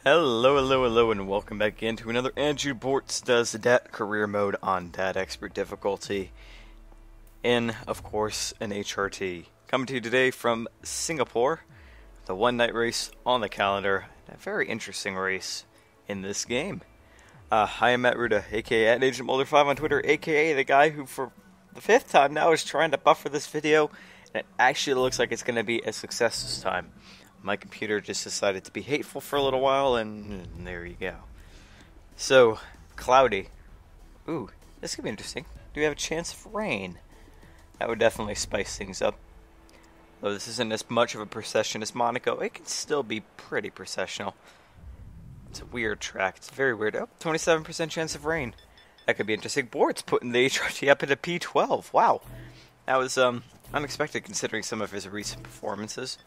Hello, hello, hello, and welcome back into another Andrew Bortz Does Dat career mode on Dat Expert difficulty. In, of course, an HRT. Coming to you today from Singapore, the one-night race on the calendar. A very interesting race in this game. I am at Ruda, aka at Agent Mulder 5 on Twitter, aka the guy who, for the 5th time now, is trying to buffer this video, and it actually looks like it's going to be a success this time. My computer just decided to be hateful for a little while, and there you go. So, cloudy. Ooh, this could be interesting. Do we have a chance of rain? That would definitely spice things up. Though this isn't as much of a procession as Monaco, it can still be pretty processional. It's a weird track. It's very weird. Oh, 27% chance of rain. That could be interesting. Bortz putting the HRT up into P12. Wow. That was unexpected considering some of his recent performances.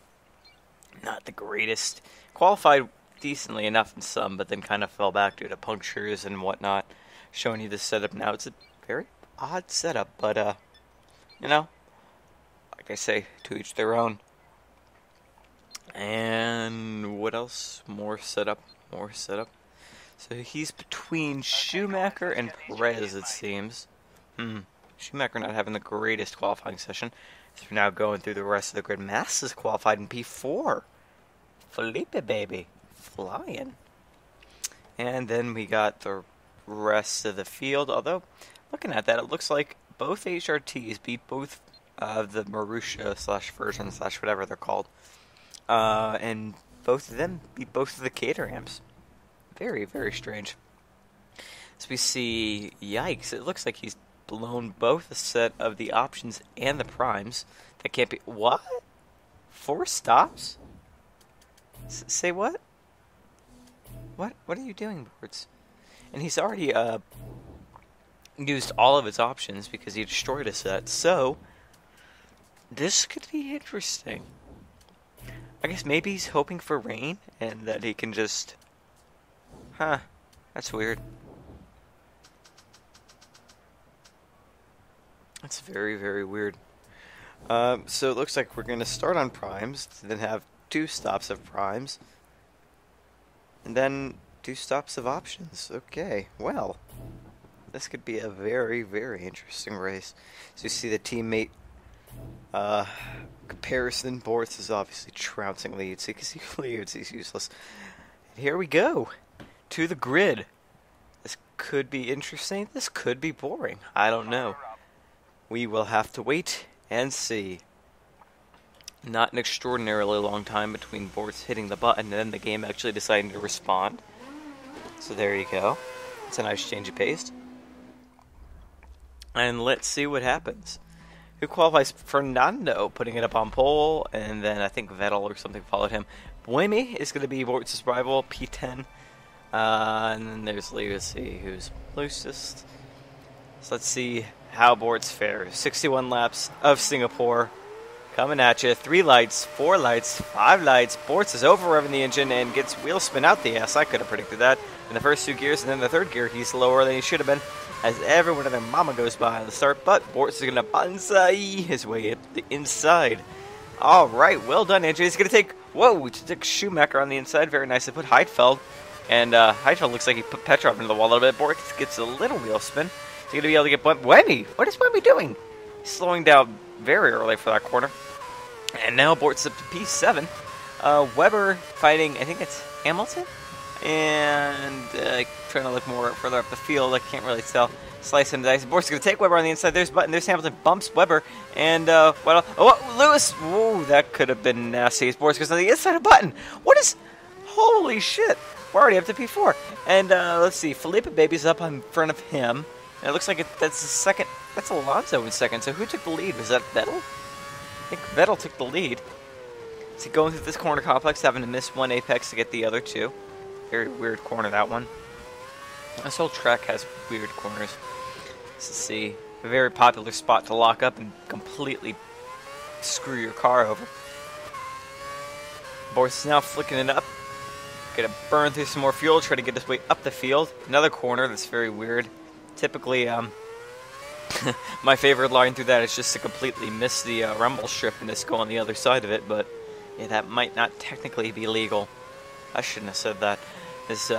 Not the greatest. Qualified decently enough in some, but then kind of fell back due to punctures and whatnot. Showing you the setup now. It's a very odd setup, but, you know, like I say, to each their own. And what else? More setup. So he's between Schumacher and Perez, it seems. Schumacher not having the greatest qualifying session. So we're now going through the rest of the grid. Mass is qualified in P4. Felipe, baby. Flying. And then we got the rest of the field. Although, looking at that, it looks like both HRTs beat both of the Marussia /version / whatever they're called. And both of them beat both of the Caterhams. Very, very strange. As we see, yikes, it looks like he's blown both a set of the options and the primes. That can't be... What? 4 stops? Say what? What are you doing, Bortz? And he's already used all of his options because he destroyed a set. So, this could be interesting. I guess maybe he's hoping for rain and that he can just... Huh. That's weird. That's very, very weird. So it looks like we're going to start on primes, then have 2 stops of primes, and then 2 stops of options. Okay, well, this could be a very, very interesting race. So you see the teammate comparison. Bortz is obviously trouncing leads because he leads. He's useless. And here we go to the grid. This could be interesting. This could be boring. I don't know. We will have to wait and see. Not an extraordinarily long time between Bortz hitting the button and then the game actually deciding to respond. So there you go. It's a nice change of pace. And let's see what happens. Who qualifies? Fernando putting it up on pole, and then I think Vettel or something followed him. Buemi is going to be Bortz's rival, P10. And then there's Legacy, who's loosest. So let's see how Bortz fares. 61 laps of Singapore. Coming at you. 3 lights, 4 lights, 5 lights. Bortz is over-revving the engine and gets wheel spin out the ass. I could have predicted that. In the first 2 gears, and then the 3rd gear, he's lower than he should have been as everyone and their mama goes by at the start. But Bortz is going to banzai his way up the inside. Alright, well done, Andrew. He's going to take... Whoa, he took Schumacher on the inside. Very nicely put. Heidfeld. And Heidfeld looks like he put Petrov into the wall a little bit. Bortz gets a little wheel spin. He's going to be able to get Buemi. What is Buemi doing? He's slowing down very early for that corner. And now Bortz up to P7. Weber fighting, I think it's Hamilton? And trying to look more further up the field. I can't really tell. Slice and dice. Bortz is going to take Weber on the inside. There's Button. There's Hamilton. Bumps Weber. And, what else? Oh, Lewis. Whoa, that could have been nasty. Bortz goes on the inside of Button. What is... Holy shit. We're already up to P4. And, let's see. Felipe Baby's up in front of him. And it looks like that's the second... That's Alonso in second. So who took the lead? Was that Vettel? I think Vettel took the lead. So going through this corner complex, having to miss 1 apex to get the other 2. Very weird corner, that one. This whole track has weird corners. Let's see. A very popular spot to lock up and completely screw your car over. Bortz is now flicking it up. Gonna burn through some more fuel, try to get his way up the field. Another corner that's very weird. Typically, my favorite line through that is just to completely miss the rumble strip and just go on the other side of it, but yeah, that might not technically be legal. I shouldn't have said that. There's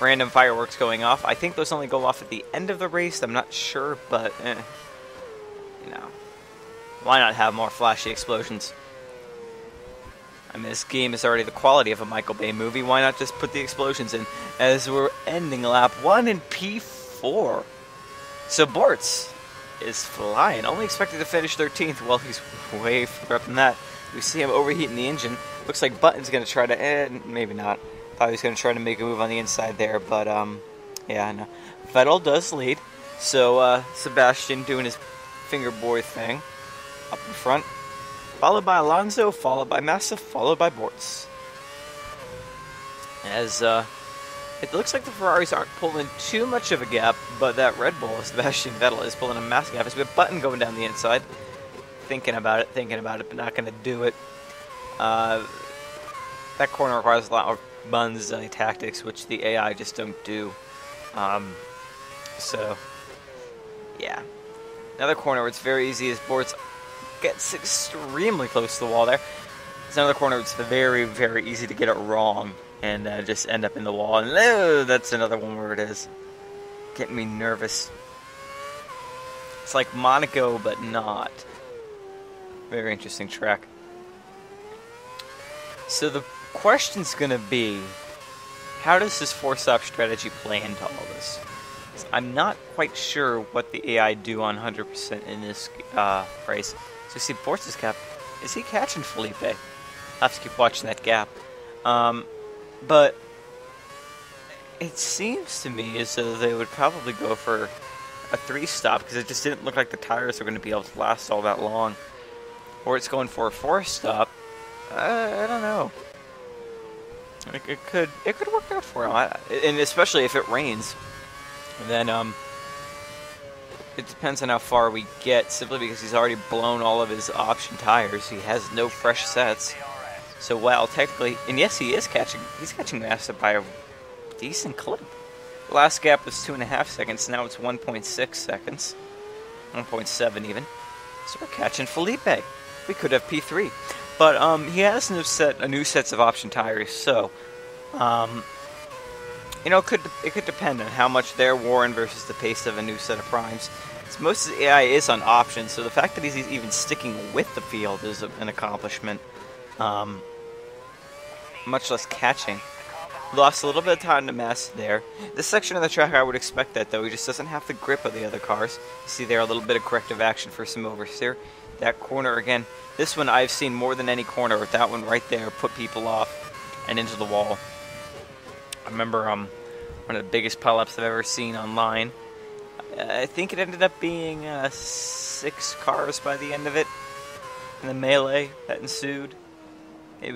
random fireworks going off. I think those only go off at the end of the race. I'm not sure, but you know, why not have more flashy explosions? I mean, this game is already the quality of a Michael Bay movie. Why not just put the explosions in as we're ending lap 1 in P4? So Bortz is flying, only expected to finish 13th. Well, he's way further up than that. We see him overheating the engine. Looks like Button's going to try to, maybe not. Thought he was going to try to make a move on the inside there, but yeah, no. Vettel does lead. So Sebastian doing his fingerboard thing up in front. Followed by Alonso, followed by Massa, followed by Bortz. As it looks like the Ferraris aren't pulling too much of a gap, but that Red Bull, Sebastian Vettel, is pulling a massive gap. As we have Button going down the inside. Thinking about it, but not going to do it. That corner requires a lot more buns tactics, which the AI just don't do. So, yeah. Another corner where it's very easy as Bortz gets extremely close to the wall there. It's another corner where it's very, very easy to get it wrong and just end up in the wall. And that's another one where it is getting me nervous. It's like Monaco, but not. Very interesting track. So the question's going to be, how does this 4-stop strategy play into all this? I'm not quite sure what the AI do on 100% in this race. So see, Bortz's gap, is he catching Felipe? I'll have to keep watching that gap. But it seems to me as though they would probably go for a 3-stop, because it just didn't look like the tires were going to be able to last all that long. Or it's going for a 4-stop. I don't know. It could work out for him, and especially if it rains. Then it depends on how far we get, simply because he's already blown all of his option tires. He has no fresh sets. So while technically, and yes, he's catching Massa by a decent clip. The last gap was 2.5 seconds. Now it's 1.6 seconds, 1.7 even. So we're catching Felipe. We could have P3, but he has a new sets of option tires. So, you know, it could depend on how much they're worn versus the pace of a new set of primes. Most of the AI is on options, so the fact that he's even sticking with the field is an accomplishment. Much less catching. Lost a little bit of time to Massa there. This section of the track, I would expect that, though. He just doesn't have the grip of the other cars. You see there a little bit of corrective action for some oversteer. That corner, again, this one I've seen more than any corner. With that one right there, put people off and into the wall. I remember one of the biggest pileups I've ever seen online. I think it ended up being 6 cars by the end of it. And the melee that ensued, it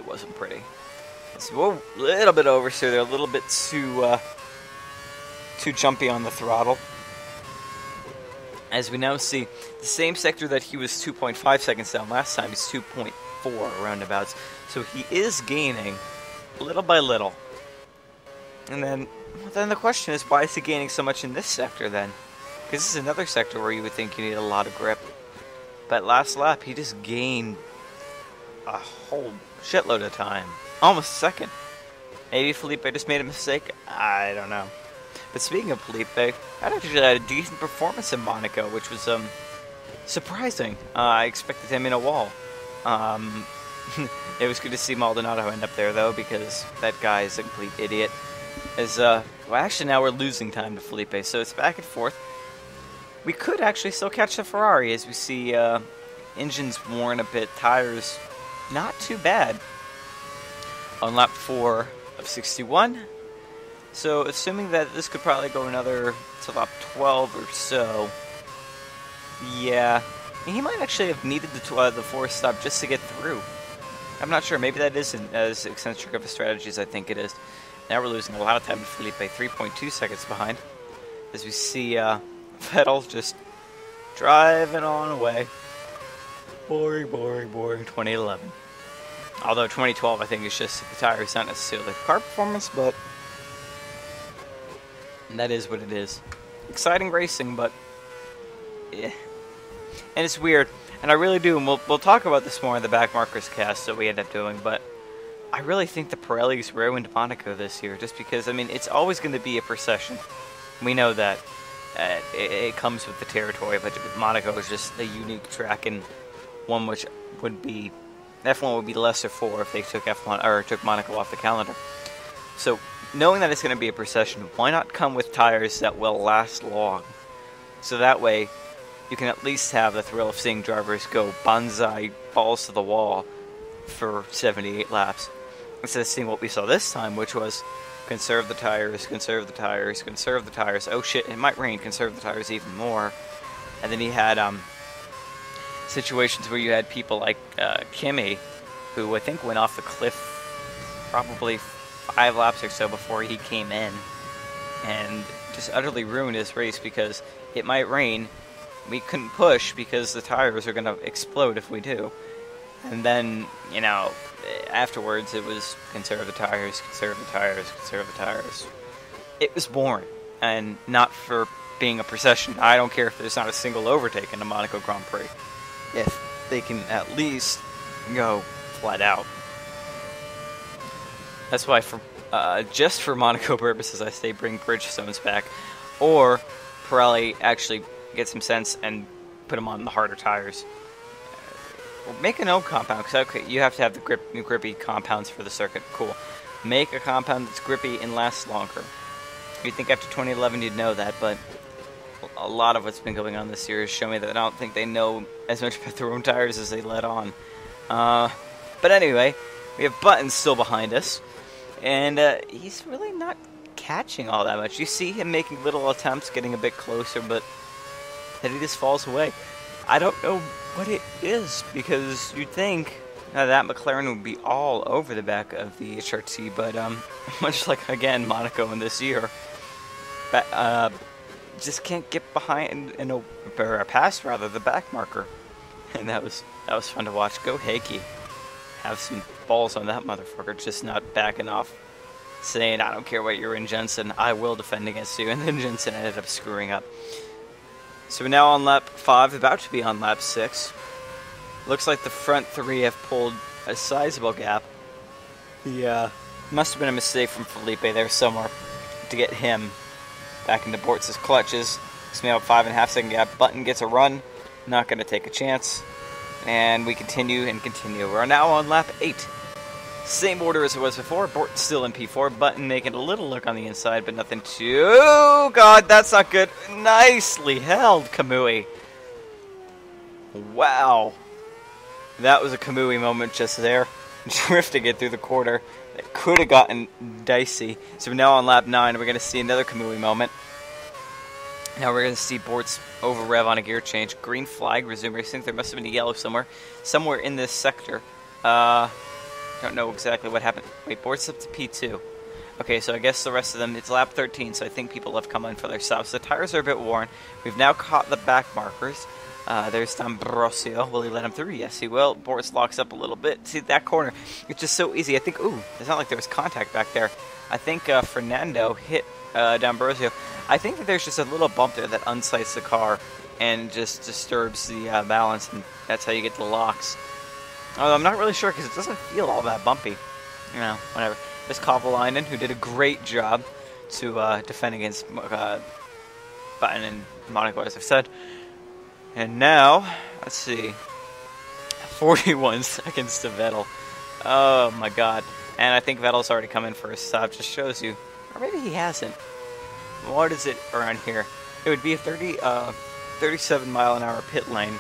wasn't pretty. So a little bit oversteer there, a little bit too jumpy on the throttle. As we now see, the same sector that he was 2.5 seconds down last time, he's 2.4 roundabouts. So he is gaining little by little. And then the question is, why is he gaining so much in this sector then? Because this is another sector where you would think you need a lot of grip. But last lap, he just gained a whole shitload of time. Almost a second. Maybe Felipe just made a mistake? I don't know. But speaking of Felipe, I actually had a decent performance in Monaco, which was surprising. I expected him in a wall. It was good to see Maldonado end up there, though, because that guy is a complete idiot. Well, actually, now we're losing time to Felipe, so it's back and forth. We could actually still catch the Ferrari, as we see engines worn a bit, tires not too bad. On lap 4 of 61. So, assuming that this could probably go another to lap 12 or so. Yeah. He might actually have needed the 4th stop just to get through. I'm not sure. Maybe that isn't as eccentric of a strategy as I think it is. Now we're losing a lot of time to Felipe, 3.2 seconds behind. As we see Vettel just driving on away. Boring, boring, boring 2011. Although 2012, I think, is just the tires, not necessarily the car performance, but that is what it is. Exciting racing, but yeah. And it's weird, and I really do, and we'll talk about this more in the back markers cast that we end up doing, but I really think the Pirellis ruined Monaco this year, just because, I mean, it's always going to be a procession. We know that. It comes with the territory, but Monaco is just a unique track, and one which would be, F1 would be lesser for if they took F1 or took Monaco off the calendar. So, knowing that it's going to be a procession, why not come with tires that will last long? So that way, you can at least have the thrill of seeing drivers go banzai, balls to the wall for 78 laps. Instead of seeing what we saw this time, which was conserve the tires, conserve the tires, conserve the tires. Oh shit, it might rain, conserve the tires even more. And then he had situations where you had people like Kimi, who I think went off the cliff probably 5 laps or so before he came in, and just utterly ruined his race because it might rain. We couldn't push because the tires are going to explode if we do. And then, you know, afterwards it was conserve the tires, conserve the tires, conserve the tires. It was boring, and not for being a procession. I don't care if there's not a single overtake in the Monaco Grand Prix, if they can at least go flat out. That's why, for just for Monaco purposes, I say bring Bridgestones back, or Pirelli actually get some sense and put them on the harder tires. Well, make an old compound, because okay, you have to have the grippy compounds for the circuit. Cool. Make a compound that's grippy and lasts longer. You'd think after 2011 you'd know that, but a lot of what's been going on this year has shown me that I don't think they know as much about their own tires as they let on. But anyway, we have Button still behind us, and he's really not catching all that much. You see him making little attempts, getting a bit closer, but then he just falls away. I don't know what it is, because you'd think that McLaren would be all over the back of the HRT, but much like, again, Monaco in this year, just can't get behind, or past, rather, the back marker. And that was fun to watch. Go Heikki. Have some balls on that motherfucker, just not backing off, saying, I don't care what you're in, Jensen, I will defend against you. And then Jensen ended up screwing up. So we're now on lap 5, about to be on lap 6. Looks like the front 3 have pulled a sizable gap. Must have been a mistake from Felipe there somewhere to get him back into Bortz's clutches. It's now a 5.5 second gap. Button gets a run, not going to take a chance. And we continue and continue. We're now on lap 8. Same order as it was before. Bortz still in P4. Button making a little look on the inside, but nothing too... Oh, God, that's not good. Nicely held, Kamui. Wow. That was a Kamui moment just there. Drifting it through the corner. It could have gotten dicey. So we're now on lap 9. We're going to see another Kamui moment. Now we're going to see Bortz over rev on a gear change. Green flag, resume racing. There must have been a yellow somewhere in this sector. Don't know exactly what happened. Wait, Bortz up to P2. Okay, so I guess the rest of them, it's lap 13, so I think people have come in for their stops. The tires are a bit worn. We've now caught the back markers. There's D'Ambrosio. Will he let him through? Yes, he will. Bortz locks up a little bit. See, that corner, it's just so easy. I think, ooh, it's not like there was contact back there. I think Fernando hit D'Ambrosio. I think that there's just a little bump there that unsights the car and just disturbs the balance, and that's how you get the locks. Although I'm not really sure, because it doesn't feel all that bumpy. You know, whatever. There's Kovalainen, who did a great job to defend against Button and Monaco, as I've said. And now, let's see, 41 seconds to Vettel. Oh my God. And I think Vettel's already come in for a stop. Just shows you, or maybe he hasn't. What is it around here? It would be a 37 mile an hour pit lane,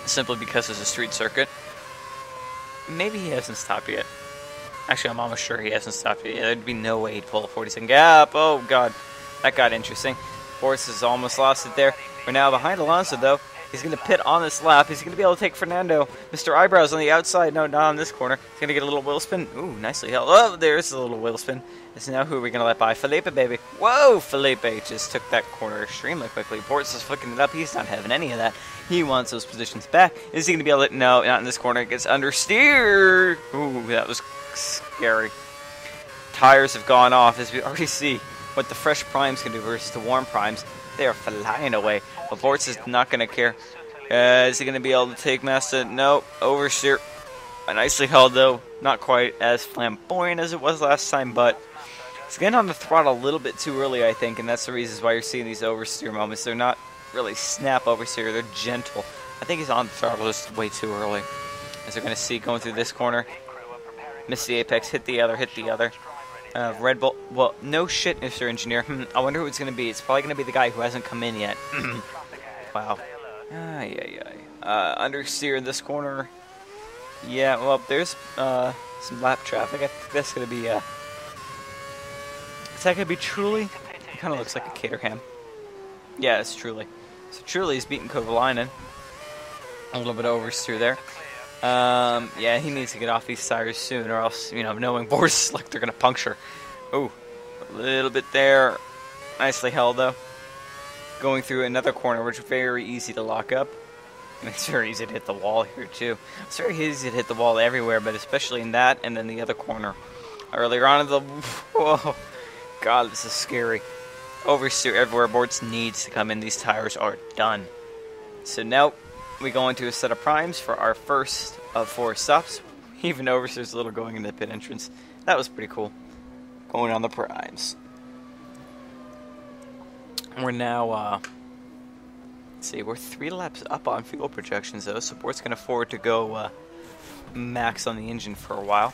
simply because it's a street circuit. Maybe he hasn't stopped yet. Actually, I'm almost sure he hasn't stopped yet. There'd be no way he'd pull a 40-second gap. Oh, God. That got interesting. Bortz has almost lost it there. We're now behind Alonso, though. He's going to pit on this lap. He's going to be able to take Fernando. Mr. Eyebrows on the outside. No, not on this corner. He's going to get a little wheel spin. Ooh, nicely held. Oh, there's a little wheel spin. So now who are we going to let by? Felipe, baby. Whoa, Felipe just took that corner extremely quickly. Bortz is flicking it up. He's not having any of that. He wants those positions back. Is he going to be able to... No, not in this corner. It gets understeer. Ooh, that was scary. Tires have gone off, as we already see what the fresh primes can do versus the warm primes. They are flying away. But Bortz is not going to care. Is he going to be able to take Massa? No. Oversteer. Nicely held though, not quite as flamboyant as it was last time, but it's getting on the throttle a little bit too early, I think, and that's the reason why you're seeing these oversteer moments. They're not really snap oversteer, they're gentle. I think he's on the throttle just way too early. As we're going to see going through this corner, miss the apex, hit the other. Red Bull, well, no shit, Mr. Engineer. I wonder who it's going to be. It's probably going to be the guy who hasn't come in yet. Wow. Understeer in this corner. Yeah, well, there's some lap traffic. I think that's going to be, is that going to be Truly? It kind of looks like a Caterham. Yeah, it's Truly. So Truly's beating Kovalainen. A little bit of oversteer there. Yeah, he needs to get off these tires soon, or else, you know, knowing Bortz, like, they're going to puncture. Oh, a little bit there. Nicely held, though. Going through another corner, which is very easy to lock up. And it's very easy to hit the wall here, too. It's very easy to hit the wall everywhere, but especially in that and then the other corner. Earlier on in the... Whoa. God, this is scary. Oversteer everywhere. Bortz needs to come in. These tires are done. So now we go into a set of primes for our first of 4 stops. Even oversteer's a little going into the pit entrance. That was pretty cool. Going on the primes. We're now, let's see, we're 3 laps up on fuel projections, though, so Bortz can afford to go max on the engine for a while.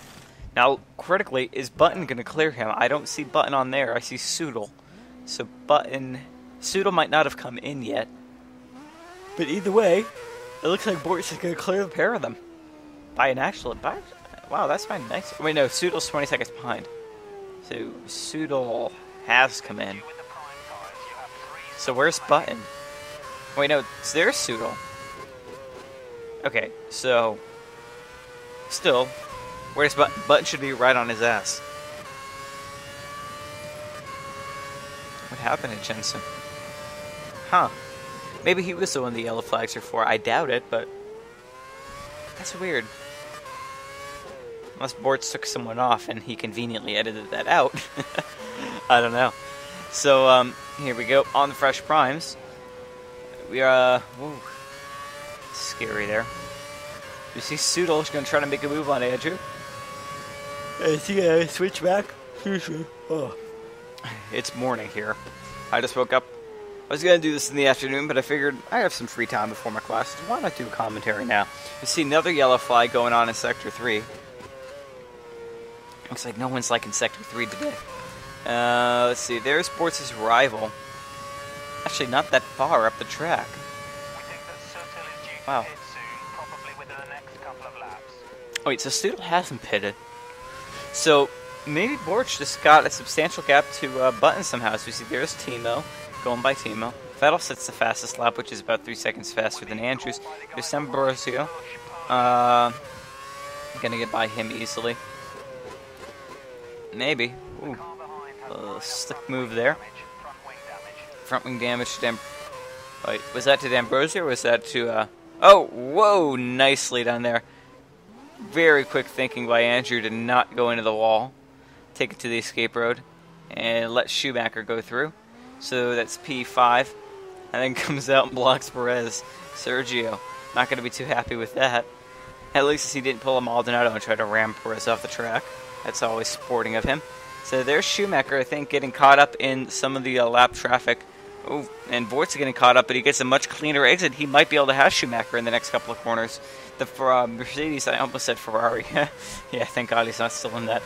Now, critically, is Button going to clear him? I don't see Button on there. I see Soodle. So Soodle might not have come in yet. But either way, it looks like Bortz is going to clear the pair of them. Wow, that's fine. Nice. Wait, no, Soodle's 20 seconds behind. So Soodle has come in. So where's Button? Wait, no, there's Soodle. Okay, so still, where's Button? Button should be right on his ass. What happened to Jensen? Huh. Maybe he was the one the yellow flags are for. I doubt it, but that's weird. Unless Bortz took someone off and he conveniently edited that out. I don't know. So, here we go. On the fresh primes. We are, whoa. Scary there. You see Soodle's going to try to make a move on Andrew. Is he going to switch back? Oh. It's morning here. I just woke up. I was going to do this in the afternoon, but I figured I have some free time before my class. Why not do a commentary now? You see another yellow flag going on in Sector 3. Looks like no one's liking Sector 3 today. Let's see. There's Bortz's rival. Actually, not that far up the track. Wow. Oh, wait, so Soodle hasn't pitted. So, maybe Bortz just got a substantial gap to Button somehow. So we see there's Timo, going by Timo. Vettel sets the fastest lap, which is about 3 seconds faster than Andrews. There's Ambrosio. Gonna get by him easily. Maybe. Ooh. Slick move there. Front wing damage to Wait, was that to D'Ambrosio or was that to, Oh, whoa, nicely done there. Very quick thinking by Andrew to not go into the wall. Take it to the escape road. And let Schumacher go through. So that's P5. And then comes out and blocks Perez. Sergio. Not going to be too happy with that. At least he didn't pull a Maldonado and try to ram Perez off the track. That's always sporting of him. So there's Schumacher, I think, getting caught up in some of the lap traffic. Oh, and Bortz getting caught up, but he gets a much cleaner exit. He might be able to have Schumacher in the next couple of corners. The Mercedes, I almost said Ferrari. Yeah, thank God he's not still in that.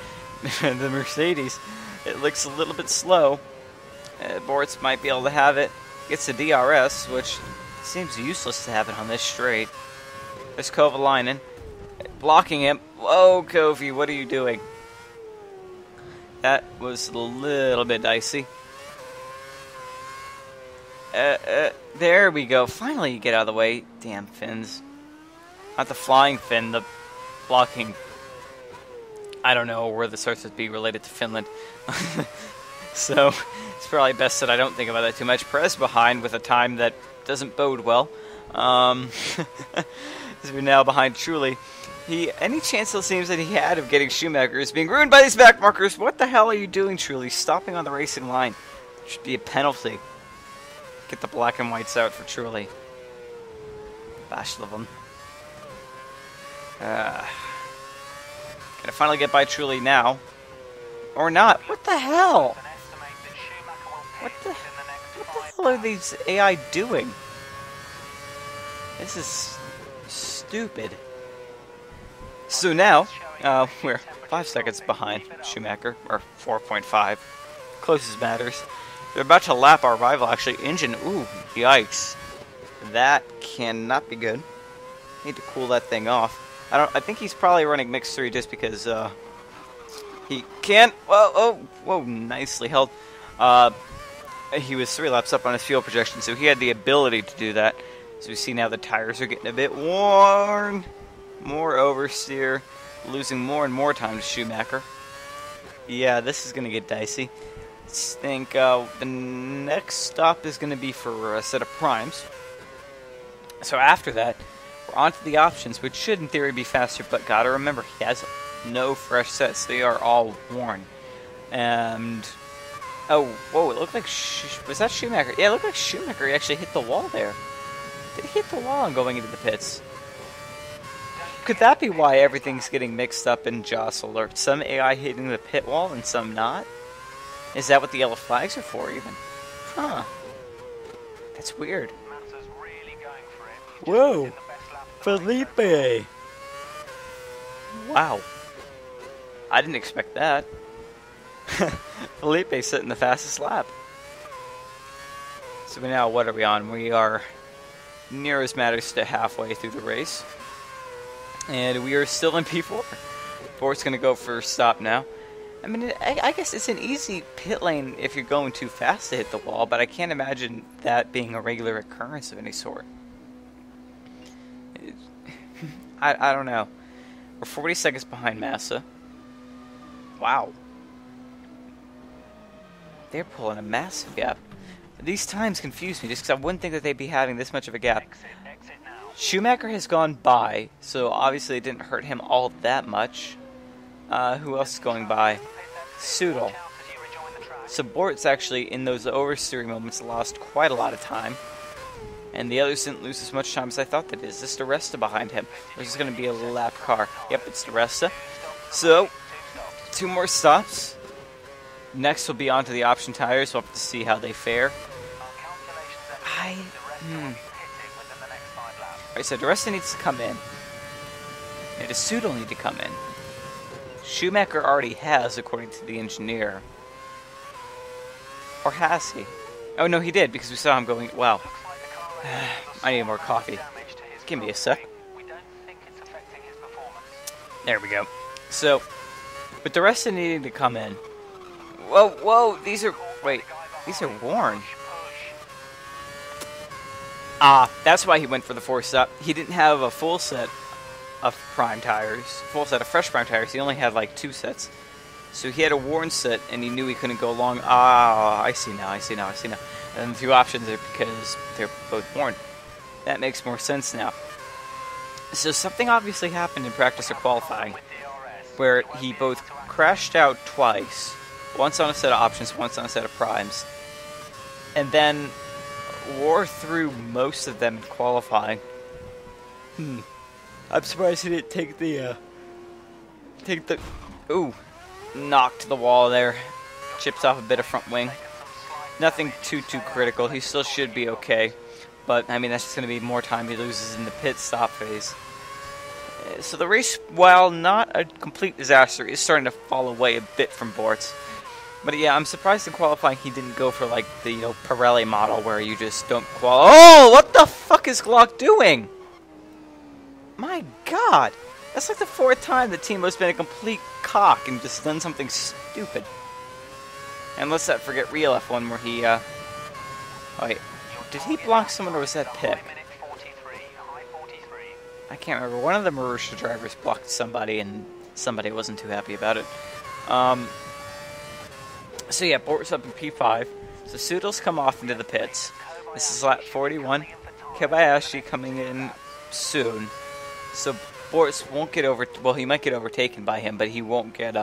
The Mercedes, it looks a little bit slow. Bortz might be able to have it. Gets the DRS, which seems useless to have it on this straight. There's Kovalainen blocking him. Whoa, Kofi, what are you doing? That was a little bit dicey. There we go. Finally you get out of the way. Damn fins. Not the flying fin, the blocking. I don't know where the source would be related to Finland. So, it's probably best that I don't think about that too much. Perez behind with a time that doesn't bode well. As we're now behind Truly. Any chance it seems that he had of getting Schumacher is being ruined by these back markers. What the hell are you doing, Truly? Stopping on the racing line. Should be a penalty. Get the black and whites out for Truly. Bash them. Gonna finally get by Truly now. Or not. What the hell? What the hell are these AI doing? This is stupid. So now, we're 5 seconds behind Schumacher, or 4.5. Closest matters. They're about to lap our rival, actually. Engine, ooh, yikes. That cannot be good. Need to cool that thing off. I think he's probably running mixed 3 just because, he can't. Whoa, nicely held. He was 3 laps up on his fuel projection, so he had the ability to do that. So we see now the tires are getting a bit worn. More oversteer, losing more and more time to Schumacher. Yeah, this is going to get dicey. I think the next stop is going to be for a set of primes. So after that, we're on to the options, which should in theory be faster, but gotta remember, he has no fresh sets. They are all worn. And, oh, whoa, it looked like, was that Schumacher? Yeah, it looked like Schumacher actually hit the wall there. Did he hit the wall and going into the pits? Could that be why everything's getting mixed up and jostled? Or some AI hitting the pit wall and some not? Is that what the yellow flags are for, even? Huh. That's weird. Whoa. Felipe. Wow. I didn't expect that. Felipe sitting the fastest lap. So now, what are we on? We are near as matters to halfway through the race. And we are still in P4. Bortz going to go for a stop now. I mean, I guess it's an easy pit lane if you're going too fast to hit the wall, but I can't imagine that being a regular occurrence of any sort. I don't know. We're 40 seconds behind Massa. Wow. They're pulling a massive gap. These times confuse me just because I wouldn't think that they'd be having this much of a gap. Schumacher has gone by, so obviously it didn't hurt him all that much. Who else is going by? Soodle. So Bortz actually, in those oversteering moments, lost quite a lot of time. And the others didn't lose as much time as I thought they did. Is this DeResta behind him? Or is this going to be a lap car? Yep, it's DeResta. So, 2 more stops. Next will be onto the option tires. We'll have to see how they fare. Alright, so DeResta needs to come in. And Soodle need to come in. Schumacher already has, according to the engineer. Or has he? Oh, no, he did, because we saw him going... Wow. I need more coffee. Give me a sec. There we go. So, with the rest of needing to come in... Whoa, these are... Wait, these are worn. That's why he went for the 4th stop. He didn't have a full set of prime tires. Full set of fresh prime tires. He only had like 2 sets. So he had a worn set, and he knew he couldn't go long. I see now. And the 2 options are because they're both worn. That makes more sense now. So something obviously happened in practice or qualifying, where he both crashed out twice. Once on a set of options, once on a set of primes. And then wore through most of them in qualifying. I'm surprised he didn't take the, ooh. Knocked the wall there. Chips off a bit of front wing. Nothing too critical. He still should be okay. But, I mean, that's just going to be more time he loses in the pit stop phase. So the race, while not a complete disaster, is starting to fall away a bit from Bortz. But yeah, I'm surprised in qualifying he didn't go for, like, the, Pirelli model where you just don't qualify. Oh, what the fuck is Glock doing? My God. That's like the 4th time the team has been a complete cock and just done something stupid. And let's not forget real F1 where he, wait, did he block someone or was that Pick? I can't remember. One of the Marussia drivers blocked somebody and somebody wasn't too happy about it. So yeah, Bortz up in P5. So Soodle's come off into the pits. This is lap 41. Kobayashi coming in soon. So Bortz won't get well, he might get overtaken by him, but he won't get,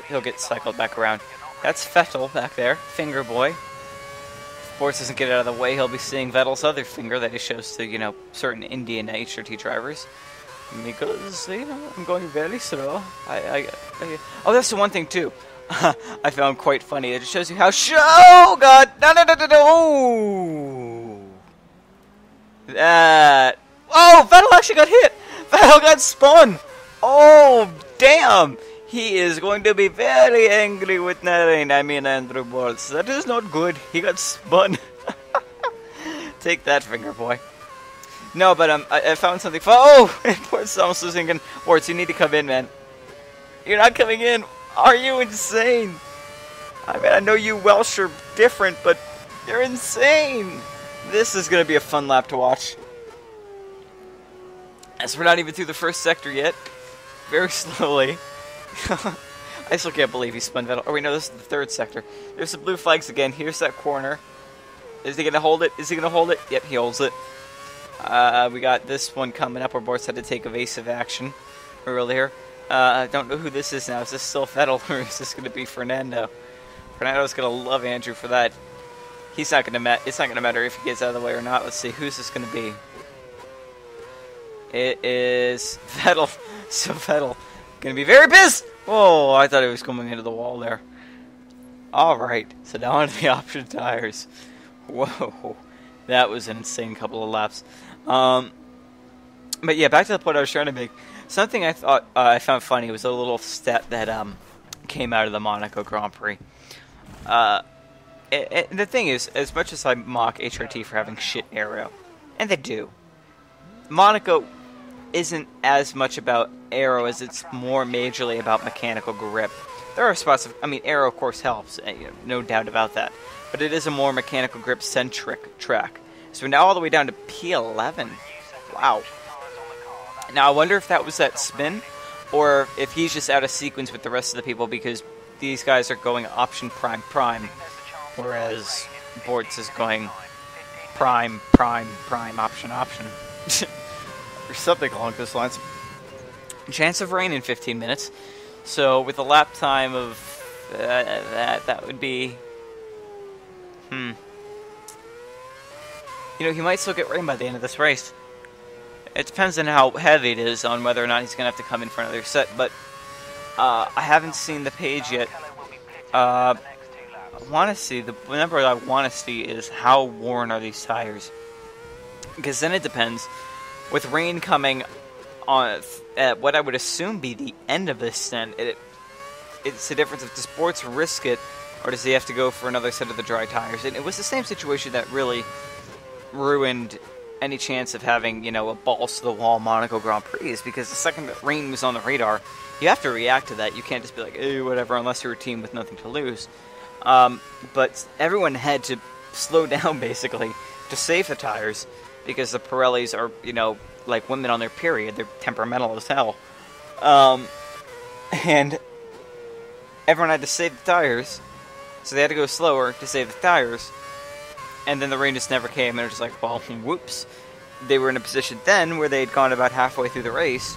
he'll get cycled back around. That's Vettel back there, finger boy. If Bortz doesn't get out of the way, he'll be seeing Vettel's other finger that he shows to, certain Indian HRT drivers. Because, you know, I'm going very slow. Oh, that's the one thing, too. I found quite funny. It just shows you how... Oh, God! No, no, no, no, no! Oh! That... Oh, Vettel actually got hit! Vettel got spun! Oh, damn! He is going to be very angry with Andrew Bortz. That is not good. He got spun. Take that, finger boy. No, but I found something fun. Oh! Bortz almost losing again. Bortz, you need to come in, man. You're not coming in. Are you insane? I mean, I know you Welsh are different, but you're insane. This is going to be a fun lap to watch. As we're not even through the first sector yet. Very slowly. I still can't believe he spun Vettel. Oh, wait, no, this is the third sector. There's the blue flags again. Here's that corner. Is he going to hold it? Is he going to hold it? Yep, he holds it. We got this one coming up where Bortz had to take evasive action earlier. I don't know who this is now. Is this still Vettel or is this going to be Fernando? Fernando's going to love Andrew for that. He's not going to it's not going to matter if he gets out of the way or not. Let's see. Who's this going to be? It is Vettel. So Vettel going to be very pissed. Oh, I thought he was coming into the wall there. Alright. So now onto the option tires. Whoa. That was an insane couple of laps. But yeah, back to the point I was trying to make. Something I thought I found funny was a little stat that came out of the Monaco Grand Prix. The thing is, as much as I mock HRT for having shit aero, and they do, Monaco isn't as much about aero as it's more majorly about mechanical grip. There are spots of, I mean, aero of course helps, no doubt about that, but it is a more mechanical grip centric track. So we're now all the way down to P11. Wow. Now I wonder if that was that spin, or if he's just out of sequence with the rest of the people because these guys are going option prime prime, whereas Bortz is going prime prime prime option option. Or something along those lines. Chance of rain in 15 minutes. So with a lap time of that would be... You know, he might still get rain by the end of this race. It depends on how heavy it is, on whether or not he's going to have to come in for another set, but I haven't seen the page yet. I want to see, the number I want to see is how worn are these tires. Because then it depends. With rain coming on at what I would assume be the end of this stint, it's the difference if does Bortz risk it, or does he have to go for another set of the dry tires? And it was the same situation that really ruined any chance of having, you know, a balls-to-the-wall Monaco Grand Prix, is because the second that rain was on the radar, you have to react to that. You can't just be like, eh, whatever, unless you're a team with nothing to lose. But everyone had to slow down, basically, to save the tires, because the Pirellis are, you know, like women on their period. They're temperamental as hell. And everyone had to save the tires, so they had to go slower to save the tires. And then the rain just never came, and it was just like, well, whoops. They were in a position then where they had gone about halfway through the race,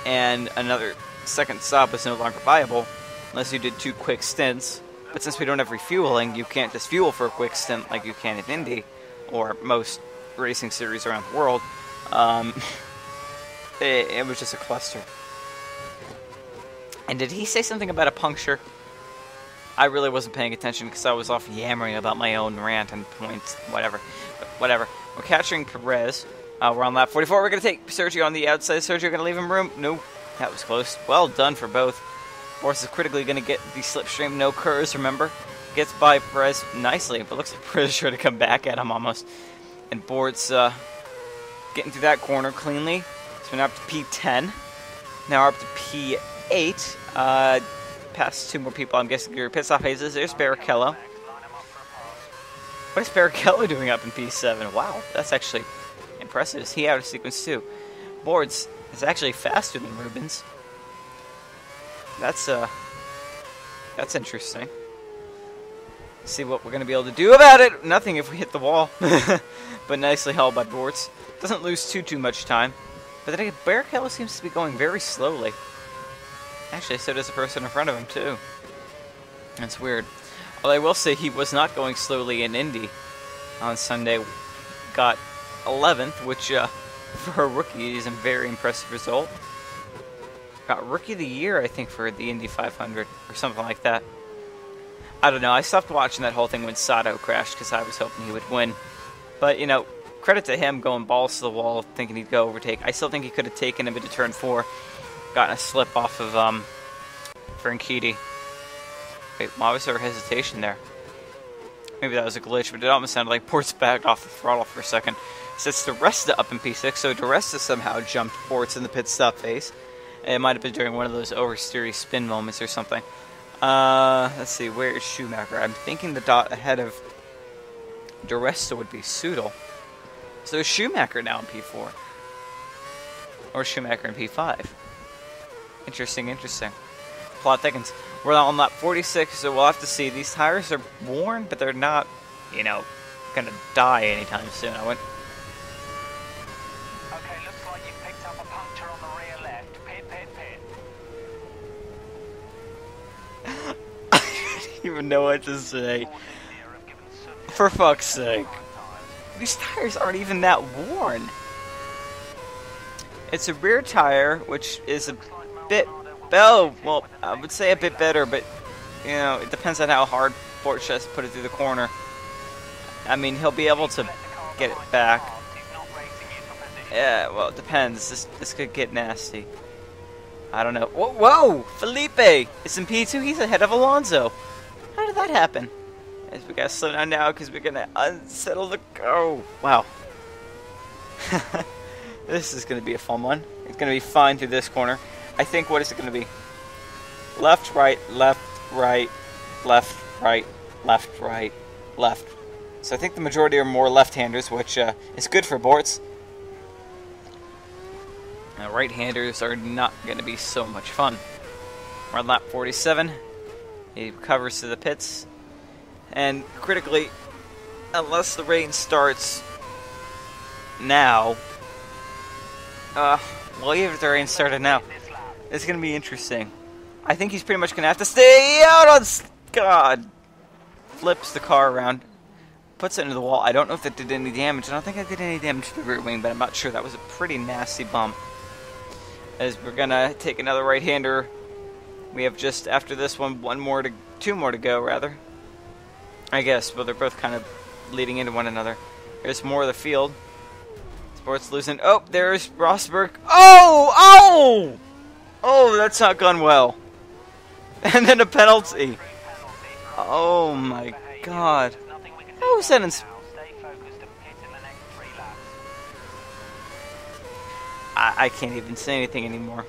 and another second stop was no longer viable, unless you did 2 quick stints. But since we don't have refueling, you can't just fuel for a quick stint like you can in Indy, or most racing series around the world. It was just a cluster. And did he say something about a puncture? I really wasn't paying attention because I was off yammering about my own rant and points, whatever. But whatever. We're capturing Perez. We're on lap 44. We're going to take Sergio on the outside. Sergio going to leave him room? No. That was close. Well done for both. Bortz is critically going to get the slipstream. No curves, remember. Gets by Perez nicely, but looks like Perez is trying to come back at him almost. And Bortz getting through that corner cleanly. So we're now up to P10. Now we're up to P8. Past 2 more people, I'm guessing. Pit stop hazes. There's Barrichello. What is Barrichello doing up in P7? Wow, that's actually impressive. Is he out of sequence too? Bortz is actually faster than Rubens. That's interesting. Let's see what we're going to be able to do about it. Nothing if we hit the wall. But nicely held by Bortz. Doesn't lose too much time. But then again, Barrichello seems to be going very slowly. Actually, so does the person in front of him, too. That's weird. Although I will say he was not going slowly in Indy on Sunday. Got 11th, which For a rookie, is a very impressive result. Got Rookie of the Year, I think, for the Indy 500 or something like that. I don't know. I stopped watching that whole thing when Sato crashed because I was hoping he would win. But, you know, credit to him going balls to the wall, thinking he'd go overtake. I still think he could have taken him into turn 4, gotten a slip off of Franchitti. Wait, why was there hesitation there? Maybe that was a glitch, but it almost sounded like Bortz backed off the throttle for a second. Sets DeResta up in P6, so DeResta somehow jumped Bortz in the pit stop phase. It might have been during one of those oversteery spin moments or something. Let's see, where is Schumacher? I'm thinking the dot ahead of DeResta would be Sudal. So is Schumacher now in P4? Or Schumacher in P5? Interesting, interesting. Plot thickens. We're on lap 46, so we'll have to see. These tires are worn, but they're not, you know, gonna die anytime soon. Okay, looks like you've picked up a puncture on the rear left. Pit, pit, pit. I don't even know what to say. For fuck's sake. These tires aren't even that worn. It's a rear tire, which is a bit... Oh, well, I would say a bit better, but, you know, it depends on how hard Bortz has to put it through the corner. I mean, he'll be able to get it back. Yeah, well, it depends. This could get nasty. I don't know. Whoa! Felipe is in P2. He's ahead of Alonso. How did that happen? We gotta slow down now because we're gonna unsettle the... Oh, wow. This is gonna be a fun one. It's gonna be fine through this corner. I think, what is it going to be? Left, right, left, right, left, right, left, right, left. So I think the majority are more left-handers, which is good for Bortz. Now, right-handers are not going to be so much fun. We're on lap 47. He recovers to the pits. And critically, unless the rain starts now... well, even if the rain started now... It's going to be interesting. I think he's pretty much going to have to stay out on... God. Flips the car around. Puts it into the wall. I don't know if that did any damage. I don't think I did any damage to the rear wing, but I'm not sure. That was a pretty nasty bump. As we're going to take another right-hander. We have just, after this one, two more to go, rather. I guess, but they're both kind of leading into one another. There's more of the field. Sports losing. Oh, there's Rosberg. Oh! Oh, that's not gone well. And then a penalty. Oh my god. How was that in... I can't even say anything anymore.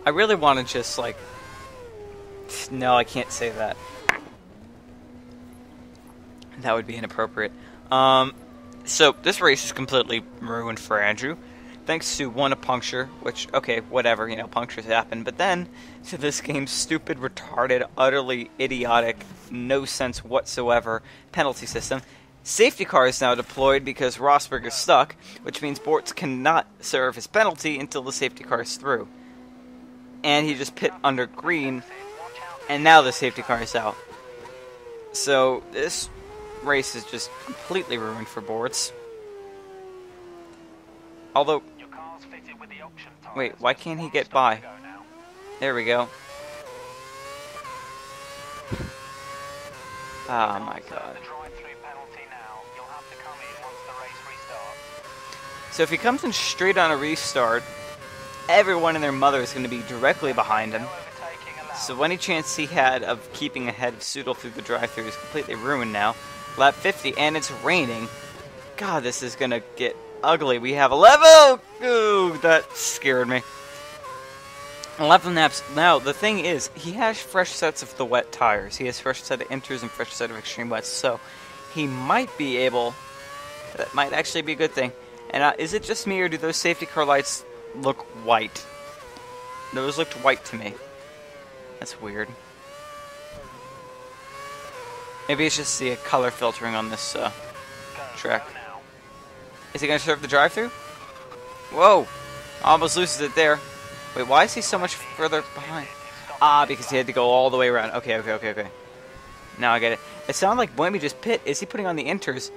I really want to just, like... No, I can't say that. That would be inappropriate. So, this race is completely ruined for Andrew. Thanks to a puncture, which, okay, whatever, you know, punctures happen. But then, to this game's stupid, retarded, utterly idiotic, no sense whatsoever penalty system. Safety car is now deployed because Rosberg is stuck, which means Bortz cannot serve his penalty until the safety car is through. And he just pit under green, and now the safety car is out. So, this race is just completely ruined for Bortz. Although, wait, why can't he get by? There we go. Oh my god. So if he comes in straight on a restart, everyone and their mother is going to be directly behind him. So any chance he had of keeping ahead of Sudal through the drive-thru is completely ruined now. Lap 50, and it's raining. God, this is going to get ugly. We have 11. Ooh, that scared me. 11 laps. Now, the thing is, he has fresh sets of the wet tires. He has fresh set of inters and fresh set of extreme wets. So, he might be able... That might actually be a good thing. And is it just me, or do those safety car lights look white? Those looked white to me. That's weird. Maybe it's just the color filtering on this track. Is he going to serve the drive-thru? Whoa! Almost loses it there. Wait, why is he so much further behind? Ah, because he had to go all the way around. Okay. Now I get it. It sounded like Buemi just pit. Is he putting on the inters?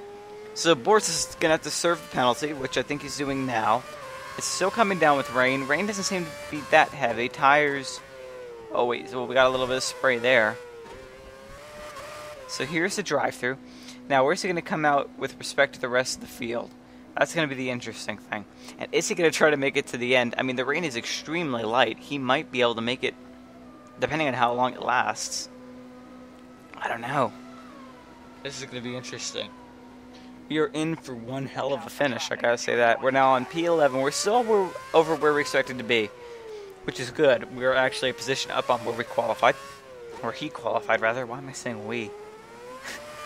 So Bortz is going to have to serve the penalty, which I think he's doing now. It's still coming down with rain. Rain doesn't seem to be that heavy. Tires... Oh wait, so we got a little bit of spray there. So here's the drive-thru. Now, where's he going to come out with respect to the rest of the field? That's going to be the interesting thing. And is he going to try to make it to the end? I mean, the rain is extremely light. He might be able to make it, depending on how long it lasts. I don't know. This is going to be interesting. We are in for one hell of a finish, I gotta say that. We're now on P11. We're still over where we expected to be, which is good. We're actually a position up on where we qualified. Or he qualified, rather. Why am I saying we?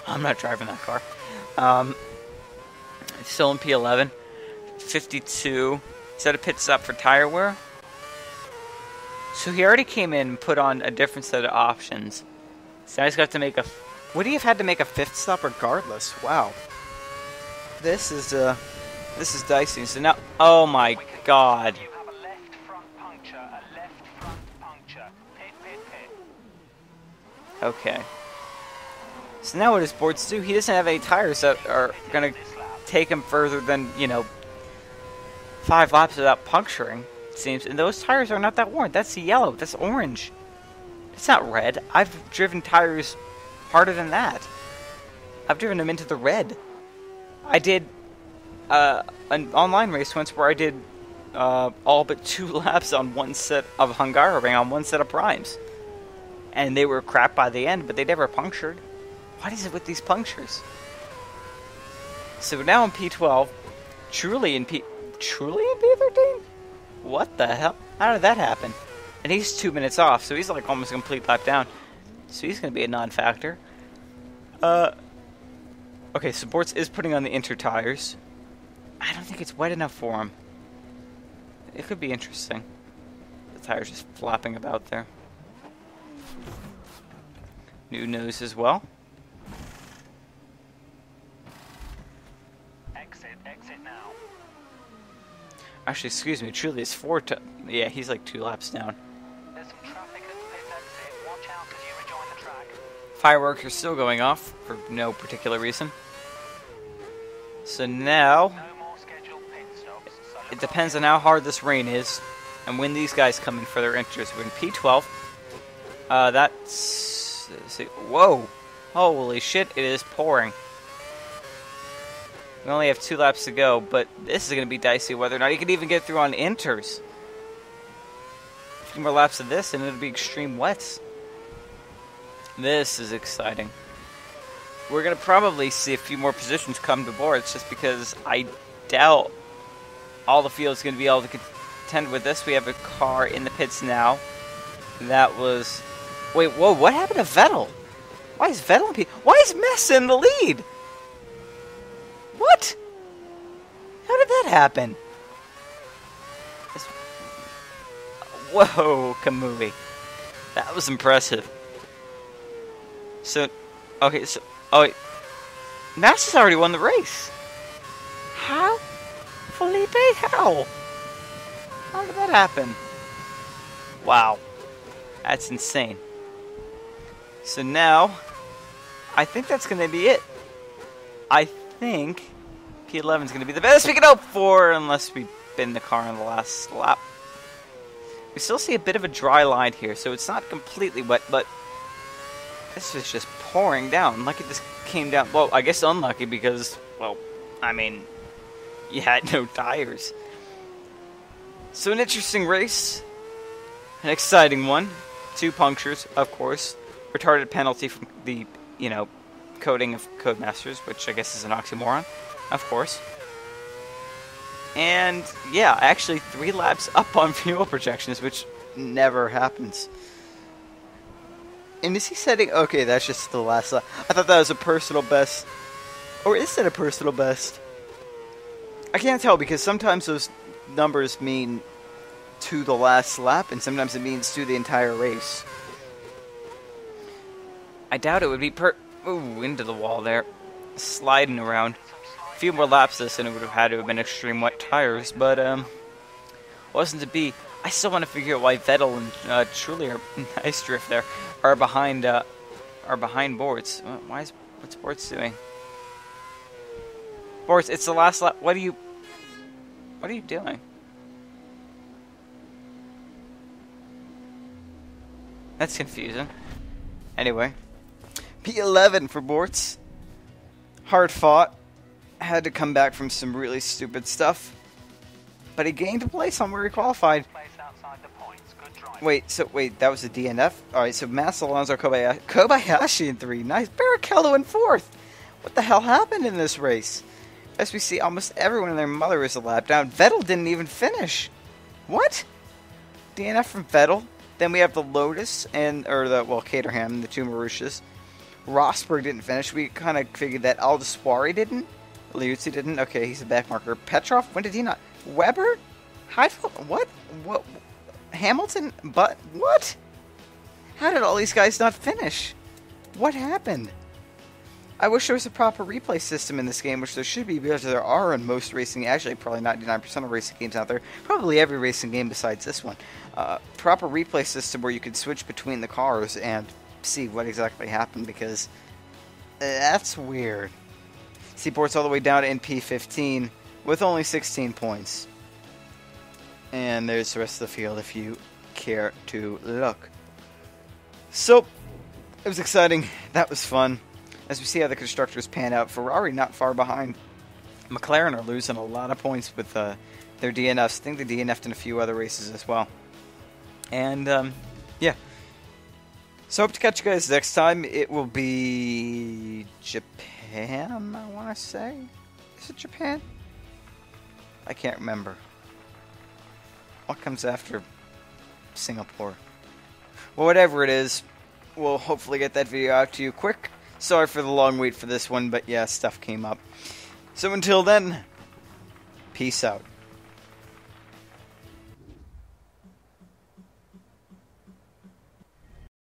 I'm not driving that car. It's still in P11. 52. Is that a pit stop for tire wear? So he already came in and put on a different set of options. So I just got to make a... Would he have had to make a fifth stop regardless? Wow. This is dicey. So now... Oh my god. Okay. So now what does Bortz do? He doesn't have any tires that are going to take him further than, 5 laps without puncturing, it seems. And those tires are not that worn. That's yellow. That's orange. It's not red. I've driven tires harder than that. I've driven them into the red. I did an online race once where I did all but 2 laps on one set of Hungaroring on one set of primes. And they were crap by the end, but they never punctured. What is it with these punctures? So we're now in P12. Truly in P13? What the hell? How did that happen? And he's 2 minutes off, so he's like almost a complete lap down. So he's going to be a non-factor. Okay, so Bortz is putting on the inter tires. I don't think it's wet enough for him. It could be interesting. The tire's just flapping about there. New nose as well. Exit now. Actually, excuse me, truly it's 4 to... Yeah, he's like 2 laps down. There's some traffic at the pit exit. Watch out as you rejoin the track. Fireworks are still going off for no particular reason. So now... No more scheduled pit stops. It depends on how hard this rain is and when these guys come in for their entries. We're in P12. That's... Let's see. Whoa! Holy shit, it is pouring. We only have 2 laps to go, but this is going to be dicey whether or not you can even get through on inters. A few more laps of this and it'll be extreme wets. This is exciting. We're going to probably see a few more positions come to Bortz just because I doubt all the field's going to be able to contend with this. We have a car in the pits now. That was... Wait, whoa, what happened to Vettel? Why is Vettel in P... Why is Massa in the lead? What? How did that happen? Whoa, Kamui. That was impressive. So, okay, so... Oh, wait. Massa's already won the race. How? Felipe, how? How did that happen? Wow. That's insane. So now, I think that's going to be it. I think P11 is going to be the best we can hope for, unless we bin the car on the last lap. We still see a bit of a dry line here, so it's not completely wet, but this is just pouring down. Lucky this came down. Well, I guess unlucky because, well, I mean, you had no tires. So an interesting race. An exciting one. 2 punctures, of course. Retarded penalty from the, coding of Codemasters, which I guess is an oxymoron, of course. And, yeah, actually 3 laps up on fuel projections, which never happens. And is he setting... Okay, that's just the last lap. I thought that was a personal best. Or is it a personal best? I can't tell, because sometimes those numbers mean to the last lap, and sometimes it means to the entire race. I doubt it would be Ooh, into the wall there. Sliding around. A few more laps of this and it would have had to have been extreme wet tires, but, wasn't to be. I still want to figure out why Vettel and, Truly are nice drift there, are behind Bortz. What's Bortz doing? Bortz, it's the last lap. What are you doing? That's confusing. Anyway, P11 for Bortz. Hard fought. Had to come back from some really stupid stuff. But he gained a place on where he qualified. Wait, that was a DNF? Alright, so Mass Alonso Kobayashi in 3. Nice. Barrichello in 4th. What the hell happened in this race? As we see, almost everyone and their mother is a lap down. Vettel didn't even finish. What? DNF from Vettel. Then we have the Lotus Caterham, the two Marussias. Rosberg didn't finish. We kind of figured that Aldaswari didn't. Liuzzi didn't. Okay, he's a back marker. Petrov, when did he not? Weber? Heidfeld? What? Hamilton? But what? How did all these guys not finish? What happened? I wish there was a proper replay system in this game, which there should be, because there are in most racing, actually probably 99% of racing games out there, probably every racing game besides this one. Proper replay system where you could switch between the cars and see what exactly happened, because that's weird. See, Bortz all the way down to NP15 with only 16 points. And there's the rest of the field if you care to look. So, it was exciting. That was fun. As we see how the constructors pan out, Ferrari not far behind. McLaren are losing a lot of points with their DNFs. I think they DNF'd in a few other races as well. And, yeah. So, hope to catch you guys next time. It will be Japan, I want to say. Is it Japan? I can't remember. What comes after Singapore? Well, whatever it is, we'll hopefully get that video out to you quick. Sorry for the long wait for this one, but yeah, stuff came up. So until then, peace out.